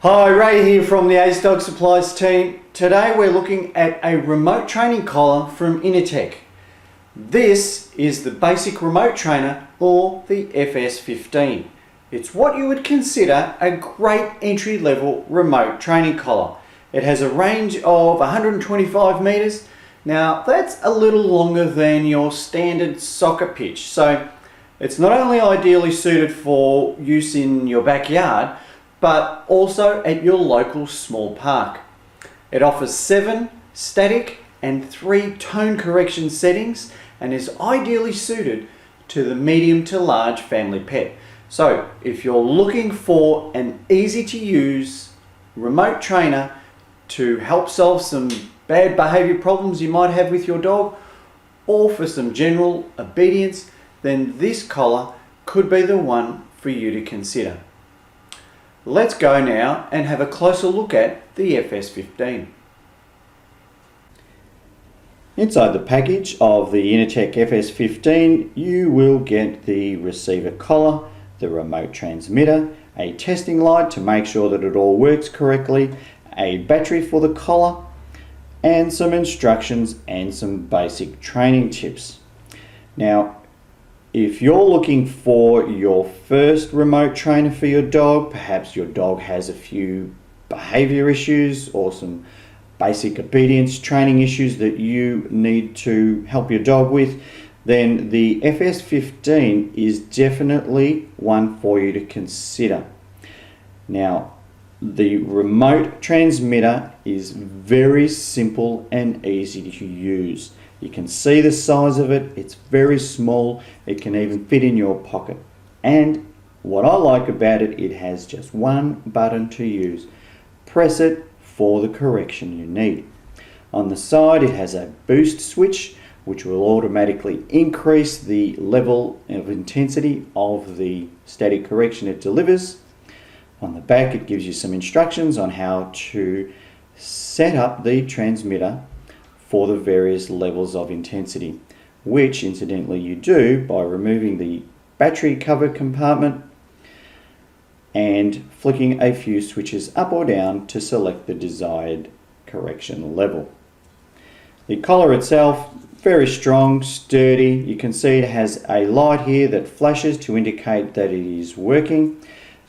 Hi, Ray here from the Ace Dog Supplies team. Today we're looking at a remote training collar from Innotek. This is the basic remote trainer, or the FS-15. It's what you would consider a great entry-level remote training collar. It has a range of 125 meters. Now that's a little longer than your standard soccer pitch, so it's not only ideally suited for use in your backyard, but also at your local small park. It offers 7 static and 3 tone correction settings and is ideally suited to the medium to large family pet. So if you're looking for an easy to use remote trainer to help solve some bad behavior problems you might have with your dog, or for some general obedience, then this collar could be the one for you to consider. Let's go now and have a closer look at the FS-15. Inside the package of the Innotek FS-15, you will get the receiver collar, the remote transmitter, a testing light to make sure that it all works correctly, a battery for the collar, and some instructions and some basic training tips. Now, if you're looking for your first remote trainer for your dog, perhaps your dog has a few behavior issues or some basic obedience training issues that you need to help your dog with, then the FS-15 is definitely one for you to consider. Now, the remote transmitter is very simple and easy to use. You can see the size of it, it's very small, it can even fit in your pocket. And what I like about it, it has just one button to use. Press it for the correction you need. On the side it has a boost switch which will automatically increase the level of intensity of the static correction it delivers. On the back it gives you some instructions on how to set up the transmitter for the various levels of intensity, which incidentally you do by removing the battery cover compartment and flicking a few switches up or down to select the desired correction level. The collar itself, very strong, sturdy. You can see it has a light here that flashes to indicate that it is working.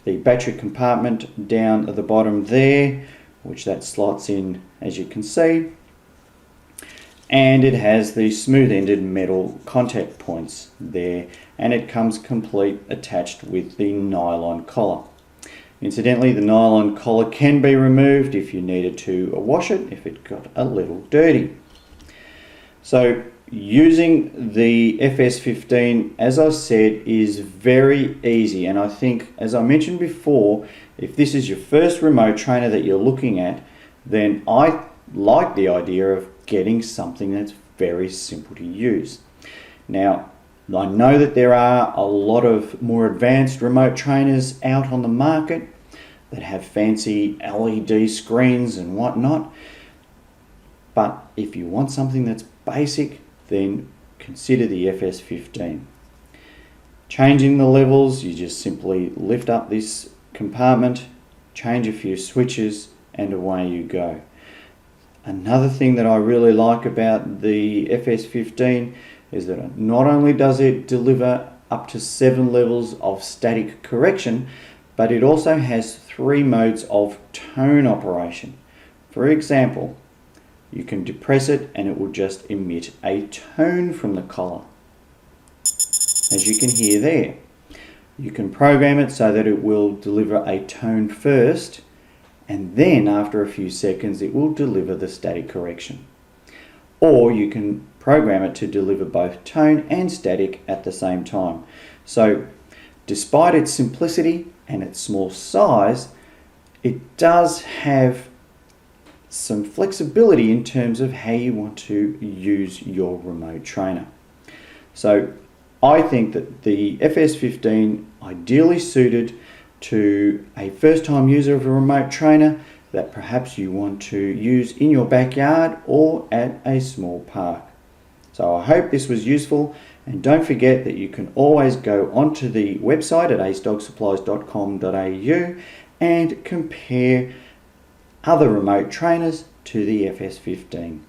The battery compartment down at the bottom there, which that slots in, as you can see. And it has the smooth-ended metal contact points there, and it comes complete attached with the nylon collar. Incidentally, the nylon collar can be removed if you needed to wash it, if it got a little dirty. So using the FS-15, as I said, is very easy, and I think, as I mentioned before, if this is your first remote trainer that you're looking at, then I like the idea of getting something that's very simple to use. Now, I know that there are a lot of more advanced remote trainers out on the market that have fancy LED screens and whatnot, but if you want something that's basic, then consider the FS-15. Changing the levels, you just simply lift up this compartment, change a few switches, and away you go. Another thing that I really like about the FS-15 is that not only does it deliver up to 7 levels of static correction, but it also has 3 modes of tone operation. For example, you can depress it and it will just emit a tone from the collar, as you can hear there. You can program it so that it will deliver a tone first, and then after a few seconds it will deliver the static correction. Or you can program it to deliver both tone and static at the same time. So despite its simplicity and its small size, it does have some flexibility in terms of how you want to use your remote trainer. So I think that the FS-15 ideally suited to a first-time user of a remote trainer that perhaps you want to use in your backyard or at a small park. So I hope this was useful, and don't forget that you can always go onto the website at acedogsupplies.com.au and compare other remote trainers to the FS-15.